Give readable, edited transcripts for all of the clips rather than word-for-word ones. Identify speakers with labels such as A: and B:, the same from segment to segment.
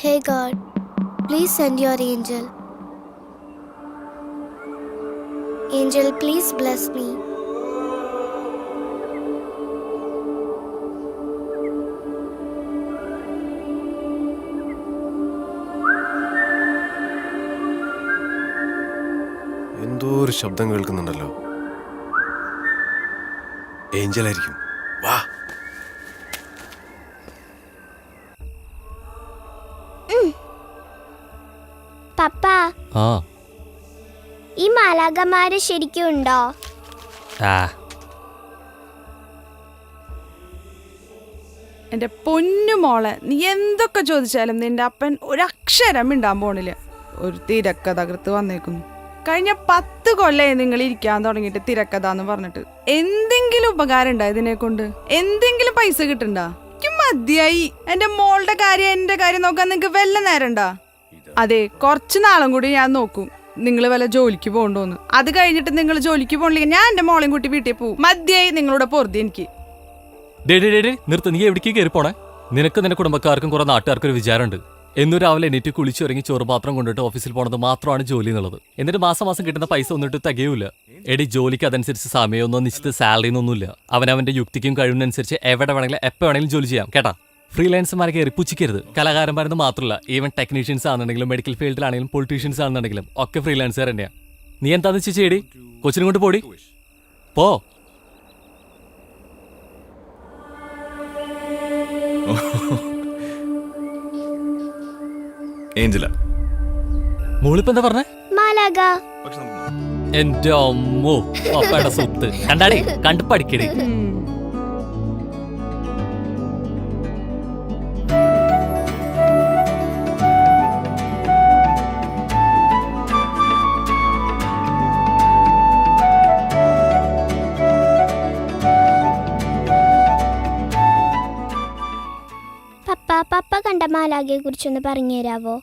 A: Hey God, please send your angel. Angel, please bless me.
B: എന്തോ ഒരു ശബ്ദം കേൾക്കുന്നുണ്ടല്ലോ. ഏഞ്ചൽ ആയിരിക്കും. വാ.
A: പപ്പ,
C: ആ
A: ഈ മാലാഖമാര് ശരിക്കും ഉണ്ടോ?
C: ആ
D: എന്റെ പൊന്നു മോളെ, നീ എന്തൊക്കെ ചോദിച്ചാലും നിന്റെ അപ്പൻ ഒരക്ഷരം മിണ്ടാൻ പോണില്ല. ഒരു തിരക്കഥ തകർത്ത് വന്നേക്കുന്നു. കഴിഞ്ഞ 10 കൊല്ലമായി നിങ്ങൾ ഇരിക്കാൻ തുടങ്ങിയിട്ട് തിരക്കഥ എന്ന് പറഞ്ഞിട്ട്. എന്തെങ്കിലും ഉപകാരം ഉണ്ടാ ഇതിനെ കൊണ്ട്? എന്തെങ്കിലും പൈസ കിട്ടണ്ടാ? എനിക്ക് മതിയായി. എന്റെ മോളുടെ കാര്യം എന്റെ കാര്യം നോക്കാൻ നിങ്ങക്ക് വല്ല നേരണ്ടാ? അതെ, കുറച്ച് നാളും കൂടി ഞാൻ നോക്കും നിങ്ങൾ വല്ല ജോലിക്ക് പോകണ്ടോന്ന്. അത് കഴിഞ്ഞിട്ട് നിങ്ങൾ ജോലിക്ക് പോകണില്ലെങ്കിൽ ഞാൻ എന്റെ മോളെയും കൂട്ടി വീട്ടിൽ പോകും. മതിയായി നിങ്ങളുടെ പൊറുതി എനിക്ക്.
C: നിർത്ത്. നീ എവിടേക്ക് കയറി പോണേ? നിനക്ക് നിന്റെ കുടുംബക്കാർക്കും കുറെ നാട്ടുകാർക്കും ഒരു വിചാരമുണ്ട്. എന്നും രാവിലെ എണീറ്റ് കുളിച്ചിറങ്ങി ചോറ് പാത്രം കൊണ്ടിട്ട് ഓഫീസിൽ പോണത് മാത്രമാണ് ജോലി എന്നുള്ളത്. എന്നിട്ട് മാസം കിട്ടുന്ന പൈസ ഒന്നിട്ട് തികയൂല. എടി, ജോലിക്ക് അതനുസരിച്ച് സമയമൊന്നോ നിശ്ചിത സാലറി ഒന്നുമില്ല. അവനവന്റെ യുക്തിക്കും കഴിവിനനുസരിച്ച് എവിടെ വേണമെങ്കിലും എപ്പോൾ വേണമെങ്കിലും ജോലി ചെയ്യാം. കേട്ടാ, ഫ്രീലാൻസർമാരെ കയറി പുച്ഛിക്കരുത്. കലാകാരന്മാരെന്ന് മാത്രമല്ല, ഈവൻ ടെക്നീഷ്യൻസ് ആണെന്നുണ്ടെങ്കിലും മെഡിക്കൽ ഫീൽഡിലാണെങ്കിലും പൊളിറ്റീഷ്യൻസ് ആണെന്നുണ്ടെങ്കിലും ഒക്കെ ഫ്രീലാൻസർ തന്നെയാണ്. നീ എന്താന്ന് വെച്ച് ചെയ്യടി, കൊച്ചിനും കൊണ്ട് പോടി. പോ.
B: ഏഞ്ചല.
C: മോളിപ്പോ എന്താ പറഞ്ഞേ?
A: മാലാഖ.
C: എന്റെ അമ്മോ, പപ്പയുടെ സ്വത്ത് കണ്ടാടി, കണ്ടു പഠിക്കടി.
A: പപ്പ കണ്ട മാലാഖയെ കുറിച്ചൊന്ന് പറഞ്ഞു തരാവോ?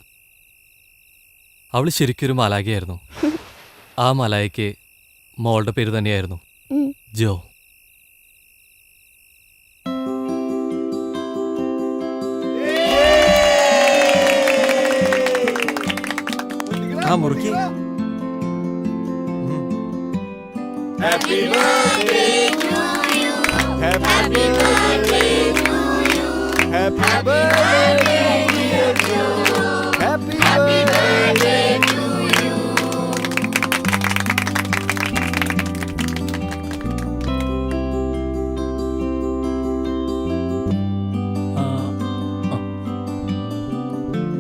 C: അവള് ശരിക്കൊരു മാലാഖയായിരുന്നു. ആ മാലാഖയ്ക്ക് മോളുടെ പേര് തന്നെയായിരുന്നു ജോ.
E: ആ മുറുക്കി.
B: Happy birthday to you. Happy birthday to you. Happy birthday dear Joe. Happy birthday to you.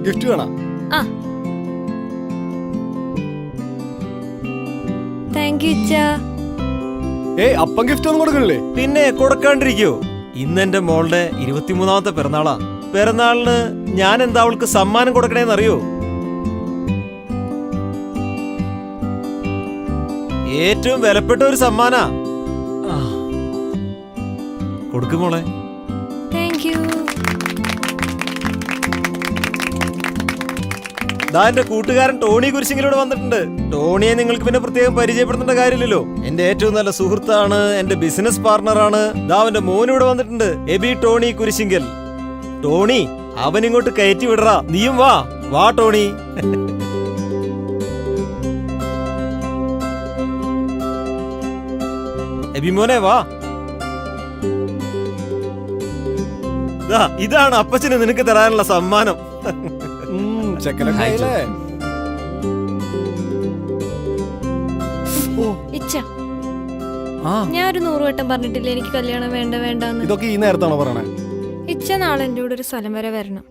E: Gift വേണം?
F: താങ്ക് യു അച്ഛാ.
E: ഏയ്, അപ്പം ഗിഫ്റ്റ് ഒന്നും കൊടുക്കണില്ലേ?
G: പിന്നെ കൊടുക്കാണ്ടിരിക്കോ? ഇന്ന് എന്റെ മോളുടെ 23ാമത്തെ പിറന്നാളാ. പിറന്നാളിന് ഞാൻ എന്താ അവൾക്ക് സമ്മാനം കൊടുക്കണേന്ന് അറിയോ? ഏറ്റവും വിലപ്പെട്ട ഒരു സമ്മാനാ. കൊടുക്കും മോളെ.
F: Thank you.
G: ദാ എന്റെ കൂട്ടുകാരൻ ടോണി കുരിശിങ്ങിലൂടെ വന്നിട്ടുണ്ട്. ടോണിയെ നിങ്ങൾക്ക് പിന്നെ പ്രത്യേകം പരിചയപ്പെടുത്തേണ്ട കാര്യമില്ലല്ലോ. എന്റെ ഏറ്റവും നല്ല സുഹൃത്താണ്, എന്റെ ബിസിനസ് പാർട്ണറാണ്. ദാ അവന്റെ മോനിവിടെ വന്നിട്ടുണ്ട്, എബി ടോണി കുരിശിങ്കൽ. ടോണി, അവൻ ഇങ്ങോട്ട് കയറ്റി വിടറാ. നീയും വാ. വാ ടോണി. എബി മോനെ വാ. ഇതാണ് അപ്പച്ചന് നിനക്ക് തരാനുള്ള സമ്മാനം.
F: ഞാൻ ഒരു 100 വട്ടം പറഞ്ഞിട്ടില്ലേ എനിക്ക് കല്യാണം വേണ്ട വേണ്ടെന്ന്.
E: ഇതൊക്കെ ഈ നേരത്താണോ പറയണേ?
F: ഇച്ച നാളെ എന്റെ കൂടെ ഒരു സ്ഥലം വരെ വരണം.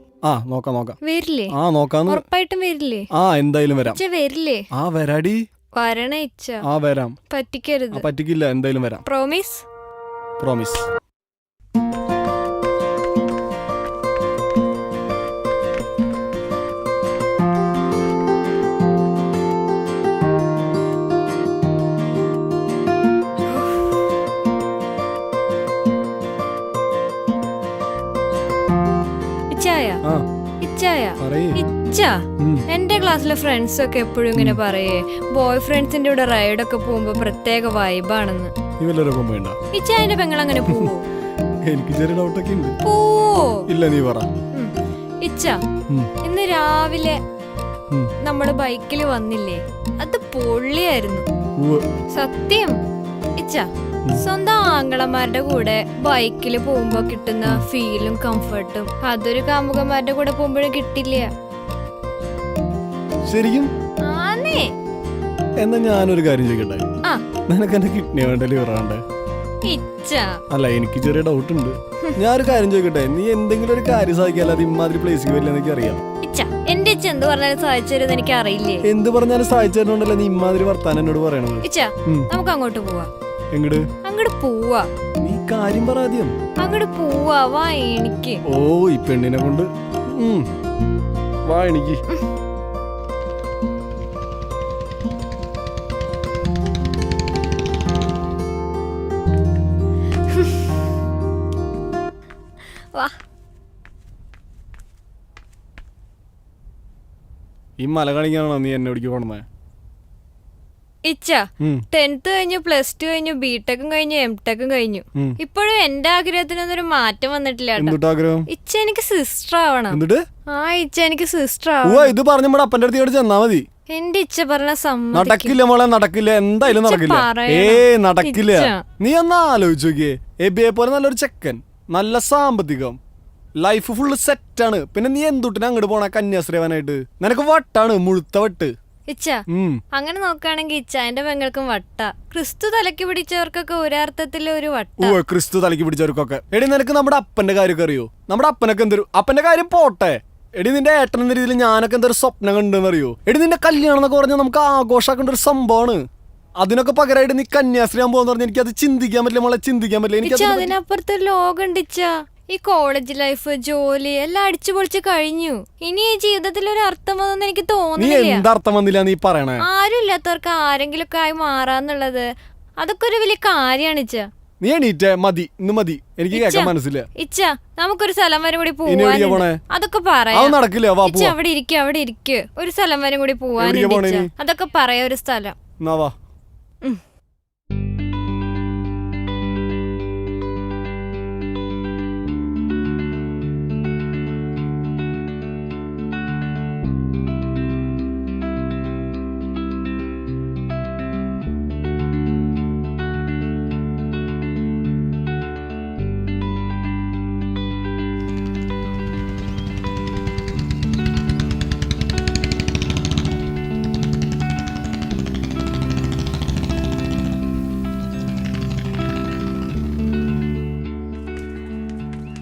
E: നോക്കാം.
F: വരില്ലേ?
E: നോക്കാം.
F: ഉറപ്പായിട്ടും വരില്ലേ?
E: എന്തായാലും വരാം.
F: ഇച്ച വരില്ലേ?
E: വരാടി.
F: വരണേ ഇച്ച.
E: വരാം.
F: പറ്റിക്കരുത്.
E: പറ്റിക്കില്ല, എന്തായാലും വരാം.
F: പ്രോമിസ്?
E: പ്രോമിസ്.
F: എന്റെ ക്ലാസ്സിലെ ഫ്രണ്ട്സ് ഒക്കെ എപ്പോഴും ഇങ്ങനെ പറയേ ബോയ് ഫ്രണ്ട്സിന്റെ കൂടെ റൈഡൊക്കെ പോകുമ്പോ പ്രത്യേക വൈബാണെന്ന്. ഇച്ച അതിന്റെ പെങ്ങൾ അങ്ങനെ പോവോ?
E: എനിക്ക് ചെറിയ ഡൗട്ടൊക്കെ ഉണ്ട്.
F: പോവോ?
E: ഇല്ല, നീ പറ.
F: ഇച്ച
E: ഉം.
F: ഇന്ന് രാവിലെ
E: ഉം.
F: നമ്മള് ബൈക്കിൽ വന്നില്ലേ, അത് പൊള്ളിയായിരുന്നു
E: ഉവ്വ്.
F: സത്യം. ഇച്ച സ്വന്തം ആങ്ങളമാരുടെ കൂടെ ബൈക്കിൽ പോകുമ്പോ കിട്ടുന്ന ഫീലും കംഫർട്ടും അതൊരു കാമുകന്മാരുടെ കൂടെ പോകുമ്പോഴും കിട്ടില്ല.
E: ശരിക്കും
F: ആന്നേ.
E: എന്നാ ഞാനൊരു കാര്യം ചോദിക്കട്ടെ,
F: ആ.
E: നിനക്ക് എന്റെ കിഡ്നി വേണ്ട ലിവർ വേണ്ടേ?
F: ഇച്ച
E: അല്ല, എനിക്ക് ചെറിയ ഡൗട്ട് ഉണ്ട്. ഞാനൊരു കാര്യം ചോദിക്കട്ടെ, നീ എന്തെങ്കിലും ഒരു കാര്യം സാധിക്കാതെ അത് ഇമാതിരി പ്ലേസിൽ വരില്ല എനിക്ക് അറിയാം.
F: ഇച്ച എന്റെ ഇച്ച എന്ത് പറഞ്ഞാലും സാധിച്ചു തരുമെന്ന് എനിക്ക് അറിയില്ലേ.
E: എന്ത് പറഞ്ഞാലും സാധിച്ചു തരുന്നുണ്ടല്ലോ നീ ഇമാതിരി വർത്താനം എന്നോട് പറയണത്.
F: ഇച്ച നമുക്ക് അങ്ങോട്ട് പോവാ.
E: എങ്ങട്?
F: അങ്ങോട്ട് പോവാ.
E: നീ കാര്യം പറ ആദ്യം.
F: അങ്ങോട്ട് പോവാ. വാ എനിക്ക്.
E: ഓ, ഈ പെണ്ണിനെ കൊണ്ട് വാ എനിക്ക്.
F: വാ.
E: ഈ മല കളിക്കാനാണോ നീ എന്നെ ഓടിക്ക് കൊണ്ടേ?
F: ഇച്ച 10th കഴിഞ്ഞു, +2 കഴിഞ്ഞു, ബിടെക്കും കഴിഞ്ഞു, എംടെക്കും കഴിഞ്ഞു. ഇപ്പോഴും എന്റെ ആഗ്രഹത്തിനൊന്നൊരു മാറ്റം വന്നിട്ടില്ല.
E: ആഗ്രഹം?
F: ഇച്ച എനിക്ക് സിസ്റ്റർ ആവണം.
E: എന്നിട്ട്
F: ഇച്ച എനിക്ക് സിസ്റ്റർ ആവണം.
E: ഇത് പറഞ്ഞ നമ്മുടെ അപ്പന്റെ അടുത്ത് ചെന്നാ മതി.
F: എന്റെ ഇച്ച പറഞ്ഞ
E: നടക്കില്ല മോളെ, നടക്കില്ല, എന്തായാലും നടക്കില്ല. നടക്കില്ല. നീ ഒന്ന് ആലോചിച്ച് നോക്കിയേ, എബിയെ പോലെ നല്ലൊരു ചെക്കൻ, നല്ല സാമ്പത്തികം, ലൈഫ് ഫുള്ള് സെറ്റാണ്. പിന്നെ നീ എന്തുട്ടിന് അങ്ങോട്ട് പോണ കന്യാസ്ത്രീവനായിട്ട്? നിനക്ക് വട്ടാണ്, മുഴുത്ത വട്ട്.
F: ഇച്ച അങ്ങനെ നോക്കുകയാണെങ്കിൽ ഇച്ച എന്റെ പെങ്ങൾക്കും വട്ട. ക്രിസ്തു തലക്ക് പിടിച്ചവർക്കൊക്കെ ഒരർത്ഥത്തില് ഒരു വട്ട.
E: ക്രിസ്തു തലക്ക് പിടിച്ചവർക്കൊക്കെ. എടി, നിനക്ക് നമ്മുടെ അപ്പന്റെ കാര്യമൊക്കെ അറിയോ? നമ്മുടെ അപ്പനൊക്കെ എന്തൊരു, അപ്പന്റെ കാര്യം പോട്ടെ. എടി, നിന്റെ ഏട്ടൻ എന്ന രീതിയിൽ ഞാനൊക്കെ എന്തൊരു സ്വപ്നം കണ്ടെന്ന് അറിയോ? എടി, നിന്റെ കല്യാണം എന്നൊക്കെ പറഞ്ഞാൽ നമുക്ക് ആഘോഷാക്കേണ്ട ഒരു സംഭവമാണ്. അതിനൊക്കെ പകരമായിട്ട് നീ കന്യാസ്ത്രീ ആകുമ്പോന്ന് പറഞ്ഞാൽ എനിക്ക് അത് ചിന്തിക്കാൻ പറ്റില്ല മോളെ, ചിന്തിക്കാൻ പറ്റില്ല. എനിക്ക്
F: അതിനപ്പുറത്തൊരു ലോകം ഉണ്ടിച്ച. ഈ കോളേജ് ലൈഫ്, ജോലി എല്ലാം അടിച്ചു പൊളിച്ച് കഴിഞ്ഞു. ഇനി ഈ ജീവിതത്തിൽ ഒരു അർത്ഥം വന്നെന്ന് എനിക്ക് തോന്നുന്നില്ല.
E: എന്തർത്ഥം വന്നില്ല നീ പറയണേ?
F: ആരും ഇല്ലാത്തവർക്ക് ആരെങ്കിലും ഒക്കെ ആയി മാറാന്നുള്ളത് അതൊക്കെ ഒരു വലിയ കാര്യമാണ് ഇച്ച.
E: നീ എണീറ്റേ, മതി, ഇന്ന് മതി, എനിക്ക് കേൾക്കാൻ മനസ്സില്ല.
F: ഇച്ച നമുക്കൊരു സ്ഥലം വരെ കൂടി പോവാൻ. അതൊക്കെ പറയാം.
E: നടക്കില്ല.
F: ഇച്ച അവിടെ ഇരിക്കും, അവിടെ ഇരിക്കും. ഒരു സ്ഥലം വരെ കൂടി പോവാൻ. അതൊക്കെ പറയാ, ഒരു സ്ഥലം.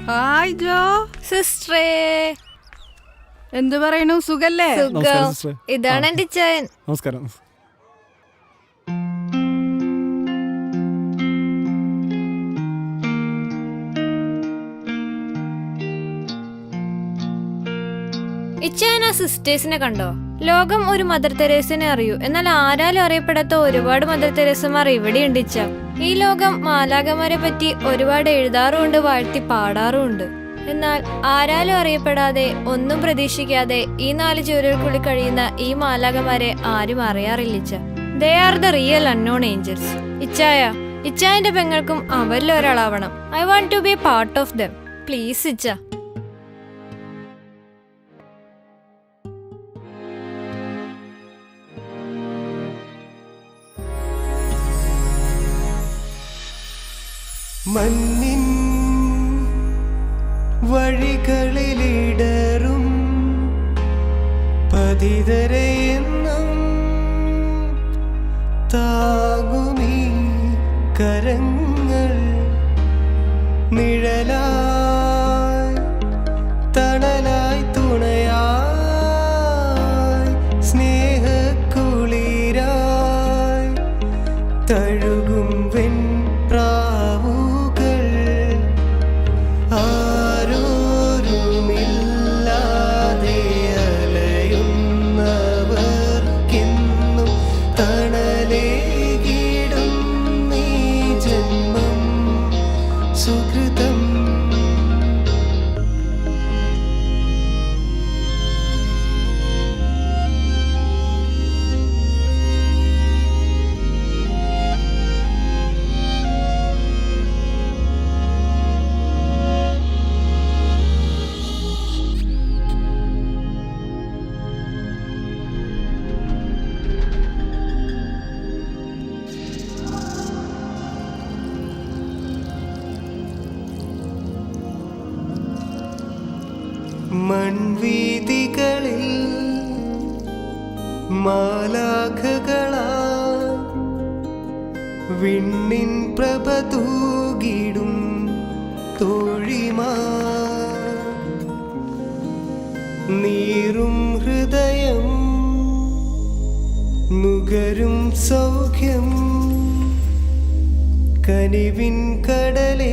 D: ഹായ് ജോ.
F: സിസ്റ്ററേ,
D: എന്ത് പറയണു? സുഖല്ലേ?
F: സുഖം. ഇതാണ് എന്റെ ചായൻ.
E: നമസ്കാരം.
F: ഇച്ചായൻ ആ സിസ്റ്റേഴ്സിനെ കണ്ടോ? ലോകം ഒരു മദർ തെരേസിനെ അറിയൂ, എന്നാൽ ആരാലും അറിയപ്പെടാത്ത ഒരുപാട് മദർ തെരേസമാർ ഇവിടെയുണ്ട് ഇച്ച. ഈ ലോകം മാലാഖമാരെ പറ്റി ഒരുപാട് എഴുതാറുമുണ്ട്, വാഴ്ത്തി പാടാറുമുണ്ട്. എന്നാൽ ആരാലും അറിയപ്പെടാതെ, ഒന്നും പ്രതീക്ഷിക്കാതെ ഈ 4 ചുവരുകൾക്കുള്ളിൽ കഴിയുന്ന ഈ മാലാഖമാരെ ആരും അറിയാറില്ല. They are the real unknown angels. ഇച്ചായന്റെ പെങ്ങൾക്കും അവരിൽ ഒരാളാവണം. I want to be a part of them. Please ഇച്ച.
H: മണ്ണിൻ വഴികളിലിടറും പതിതരെയെന്നും താങ്ങുമീ കരങ്ങൾ, നിഴലായി തണലായി തുണയായി സ്നേഹക്കുളിരായി തഴുകും വെൺപ്രാവുകൾ, ആരോരുമില്ലാതെ അലയുന്നവർക്കെന്നും തണലേകിടും നീ ജന്മം സുകൃതം. മൺവീതികളിൽ മാലാഖകളാ വിണ്ണിൻ പ്രഭ തൂകിടും തോഴിമാ നീറും ഹൃദയം നുകരും സൗഖ്യം കനിവിൻ കടലേ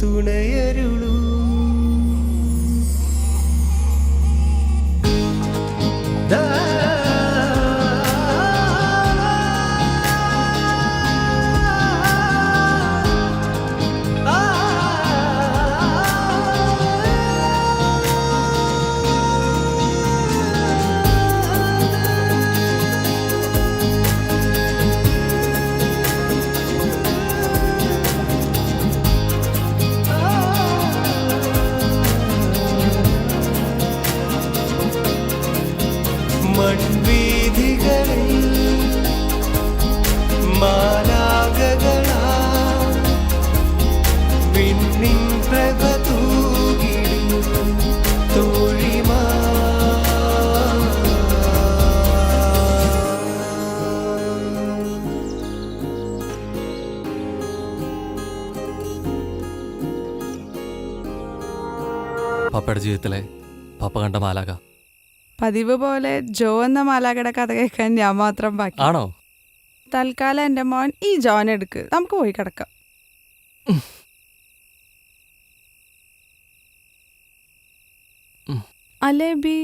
H: തുണയരുളൂ മൺവീഥികളിൽ മാലാഖകളാ വിണ്ണിൻ പ്രഭ തൂകിടും തോഴിമാ
C: പപ്പയുടെ ജീവിതത്തിലെ പപ്പ കണ്ട മാലാക
D: പതിവ് പോലെ ജോ എന്ന മാലാഖയുടെ കഥ കേൾക്കാൻ ഞാൻ മാത്രം ബാക്കി.
C: ആണോ?
D: തൽക്കാലം എൻ്റെ മോൻ ഈ ജോൻ എടുക്ക്, നമുക്ക് പോയി കിടക്കാം. അല്ലേ ബി?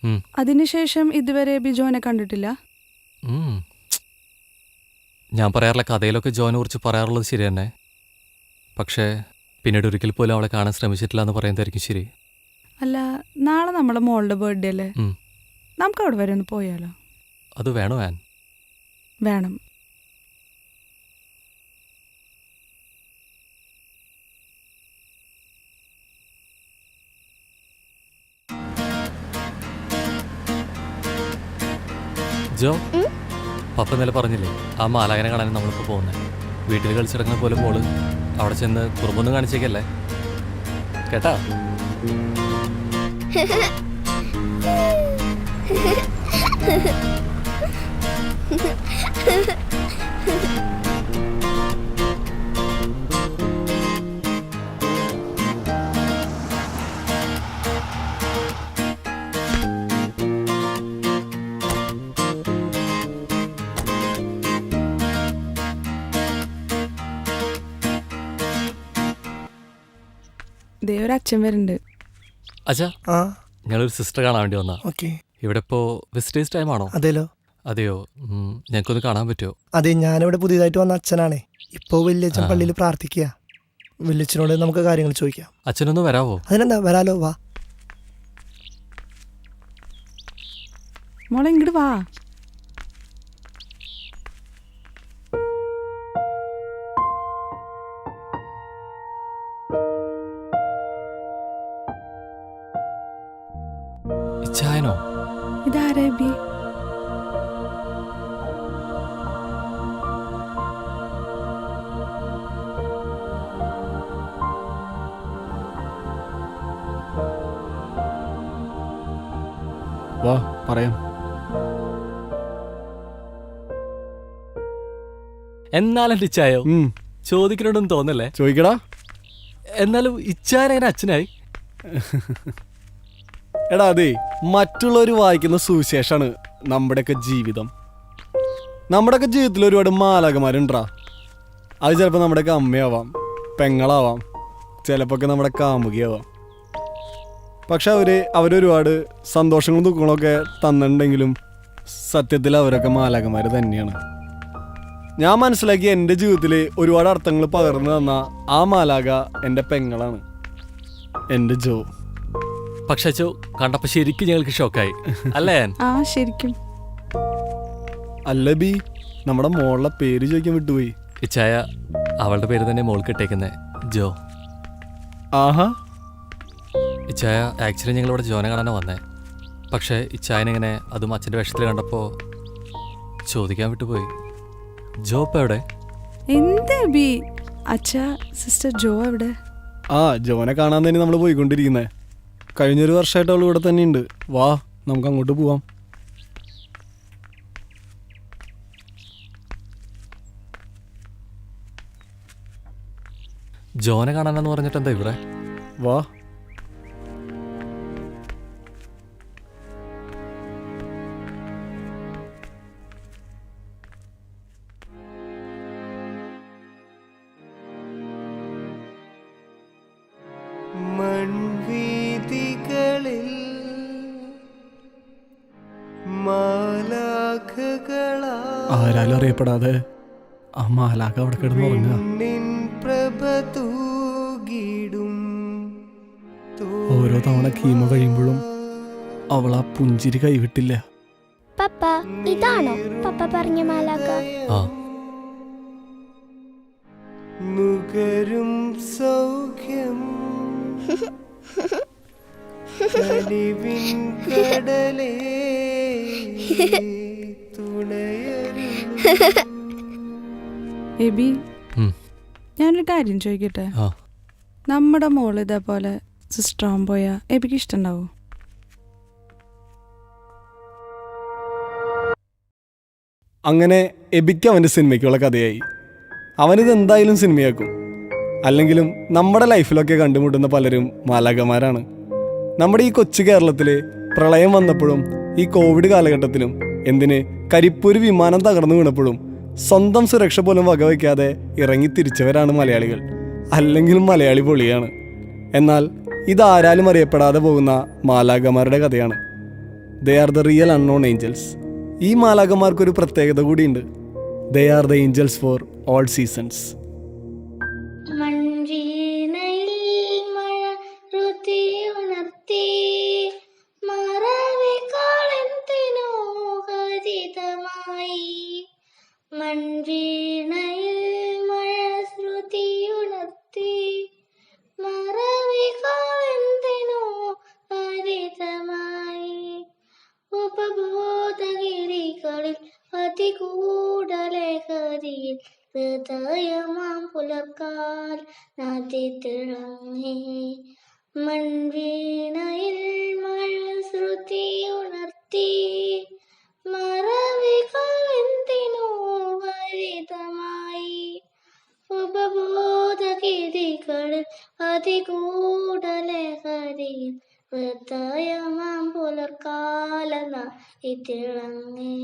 C: ഉം.
D: അതിനുശേഷം ഇതുവരെ ബി ജോനെ കണ്ടിട്ടില്ല?
C: ഉം. ഞാൻ പറയാറില്ല, കഥയിലൊക്കെ ജോനെ കുറിച്ച് പറയാറുള്ളത് ശരി തന്നെ. പക്ഷേ പിന്നീട് ഒരിക്കൽ പോലും അവളെ കാണാൻ ശ്രമിച്ചിട്ടില്ല എന്ന് പറയുന്നതായിരിക്കും ശരി.
D: അല്ല, നാളെ നമ്മളെ മോളുടെ ബർത്ത്ഡേ അല്ലേ?
C: ഉം.
D: നമുക്ക് അവിടെ വരെ ഒന്ന് പോയാലോ?
C: അത് വേണോ ആൻ?
D: വേണം.
C: ജോ, പപ്പ ഇന്നലെ പറഞ്ഞില്ലേ ആ മാലാകനെ കാണാൻ നമ്മളിപ്പോൾ പോകുന്നത്. വീട്ടിൽ കളിച്ചിറങ്ങുന്ന പോലെ മോള് അവിടെ ചെന്ന് കുറുമ്പൊന്നും കാണിച്ചേക്കല്ലേ കേട്ടാ?
D: ദേ ഒരു അച്ഛൻ വരുന്നുണ്ട്.
C: അച്ഛാ, ഞങ്ങളൊരു സിസ്റ്റർ കാണാൻ വേണ്ടി വന്നാ.
I: ഓക്കെ.
C: ഇവിടെ ഇപ്പോൾ വിസിറ്റേഴ്സ് ടൈം ആണോ?
I: അതേലോ.
C: അതെയോ? ഞങ്ങൾക്കൊന്ന് കാണാൻ പറ്റുമോ?
I: അതെ, ഞാനിവിടെ പുതിയതായിട്ട് വന്ന അച്ഛനാണേ. ഇപ്പോൾ വല്യച്ഛൻ
C: ആ.
I: പള്ളിയിൽ പ്രാർത്ഥിക്കുക. വല്യച്ഛനോട് നമുക്ക് കാര്യങ്ങൾ ചോദിക്കാം.
C: അച്ഛനൊന്ന് വരാവോ?
I: അതിനെന്താ, വരാലോ, വാ.
D: മോളെ ഇങ്ങോട്ട് വാ.
C: ഇച്ചായനോ?
D: ഇതാരാ ബി?
E: വാ പറയാം.
C: എന്നാലും ഇച്ചായോ ചോദിക്കണോടൊന്നും തോന്നല്ലേ?
E: ചോദിക്കടാ.
C: എന്നാലും ഇച്ചായനെങ്ങനെ അച്ഛനായി?
E: എടാ അതെ, മറ്റുള്ളവർ വായിക്കുന്ന സുവിശേഷാണ് നമ്മുടെയൊക്കെ ജീവിതം. നമ്മുടെയൊക്കെ ജീവിതത്തിൽ ഒരുപാട് മാലാഖമാരുണ്ടാ. അത് ചിലപ്പോൾ നമ്മുടെയൊക്കെ അമ്മയാവാം, പെങ്ങളാവാം, ചിലപ്പോൾ നമ്മുടെ കാമുകിയാവാം. പക്ഷെ അവരൊരുപാട് സന്തോഷങ്ങളും ദുഃഖങ്ങളൊക്കെ തന്നിട്ടുണ്ടെങ്കിലും സത്യത്തിൽ അവരൊക്കെ മാലാഖമാർ തന്നെയാണ്. ഞാൻ മനസ്സിലാക്കി എൻ്റെ ജീവിതത്തിൽ ഒരുപാട് അർത്ഥങ്ങൾ പകർന്നു തന്ന ആ മാലാഖ എൻ്റെ പെങ്ങളാണ്, എൻ്റെ ജോ.
C: പക്ഷെ അച്ഛോ കണ്ടപ്പോൾ ശരിക്കും ഞങ്ങൾക്ക് ഷോക്കായി അല്ലേ?
D: ആ ശരിക്കും.
E: അല്ല ബി, നമ്മുടെ മോളുടെ പേര് ചോദിക്കാൻ വിട്ടുപോയി.
C: ഇച്ചായ അവളുടെ പേര് തന്നെ മോൾക്ക് ഇട്ടേക്കുന്നേ, ജോ.
E: ആഹാ.
C: ഇച്ചായ ആക്ച്വലി ഞങ്ങളിവിടെ ജോനെ കാണാനാണ് വന്നേ. പക്ഷേ ഇച്ചായനെങ്ങനെ അതും അച്ഛൻ്റെ വേഷത്തിൽ കണ്ടപ്പോൾ ചോദിക്കാൻ വിട്ടുപോയി. ജോ ഇപ്പം എവിടെ?
D: എന്താ ബി? അച്ഛാ, സിസ്റ്റർ ജോ എവിടെ?
E: ആ, ജോനെ കാണാൻ തന്നെ നമ്മൾ പോയിക്കൊണ്ടിരിക്കുന്നേ. കഴിഞ്ഞൊരു വർഷമായിട്ട് അവൾ ഇവിടെ തന്നെ ഉണ്ട്. വാ നമുക്ക് അങ്ങോട്ട് പോവാം.
C: ജോനെ കാണാനെന്ന് പറഞ്ഞിട്ട് എന്താ ഇവിടെ?
E: വാ.
H: മൺവീതികളിൽ മാലാഖകളാ
E: ആരാലും അറിയപ്പെടാതെ ആ മാലാഖ അവിടെ കിടന്നുറങ്ങുക.
H: നിൻ പ്രഭ തൂകിടും
E: ഓരോ തവണ കീമ കഴിയുമ്പോഴും അവൾ ആ പുഞ്ചിരി കൈവിട്ടില്ല.
A: പപ്പ ഇതാണോ പപ്പ പറഞ്ഞ മാലാക?
C: ആ
H: നുകരും സൗഖ്യം കനിവിൻ കടലേ തുണയരുളൂ.
D: എബി,
C: ഉം.
D: ഞാനൊരു കാര്യം ചോദിക്കട്ടെ?
C: ആ
D: നമ്മുടെ മോള് ഇതേപോലെ സിസ്റ്റർ ആവാൻ പോയാ എബിക്ക് ഇഷ്ടണ്ടാവോ?
E: അങ്ങനെ എബിക്ക് അവൻ്റെ സിനിമയ്ക്കുള്ള കഥയായി. അവനിത് എന്തായാലും സിനിമയാക്കും. അല്ലെങ്കിലും നമ്മുടെ ലൈഫിലൊക്കെ കണ്ടുമുട്ടുന്ന പലരും മാലാഖമാരാണ്. നമ്മുടെ ഈ കൊച്ചു കേരളത്തിൽ പ്രളയം വന്നപ്പോഴും ഈ കോവിഡ് കാലഘട്ടത്തിലും എന്തിന് കരിപ്പൂര് വിമാനം തകർന്നു വീണപ്പോഴും സ്വന്തം സുരക്ഷ പോലും വകവയ്ക്കാതെ ഇറങ്ങി തിരിച്ചവരാണ് മലയാളികൾ. അല്ലെങ്കിലും മലയാളി പൊളിയാണ്. എന്നാൽ ഇതാരാലും അറിയപ്പെടാതെ പോകുന്ന മാലാഖമാരുടെ കഥയാണ്. They are the real unknown angels. ഈ മാലാഖമാർക്കൊരു പ്രത്യേകത കൂടിയുണ്ട്. They are the angels for all seasons.
A: മൺവീണയിൽ മഴ ഋതിയുണർത്തി മറവിക്കാളെന്തിനോ ഹരിതമായി. മൺവീണയിൽ മഴ ശ്രുതിയുണർത്തി മറവിക്കാളെന്തിനോ ഹരിതമായി. ഉപബോധഗിരികളിൽ അതികൂടലഹരിയിൽ ഹൃദയമാം പുലർക്കാൽ നദി തിളങ്ങി. മൺവീണയിൽ മഴ ശ്രുതിയുണർത്തി മറവികളെന്തിനോ ഹരിതമായി. ഉപബോധഗിരികളിൽ അതികൂടലഹരിയിൽ ഹൃദയമാം പുലർക്കാല നദി തിളങ്ങി.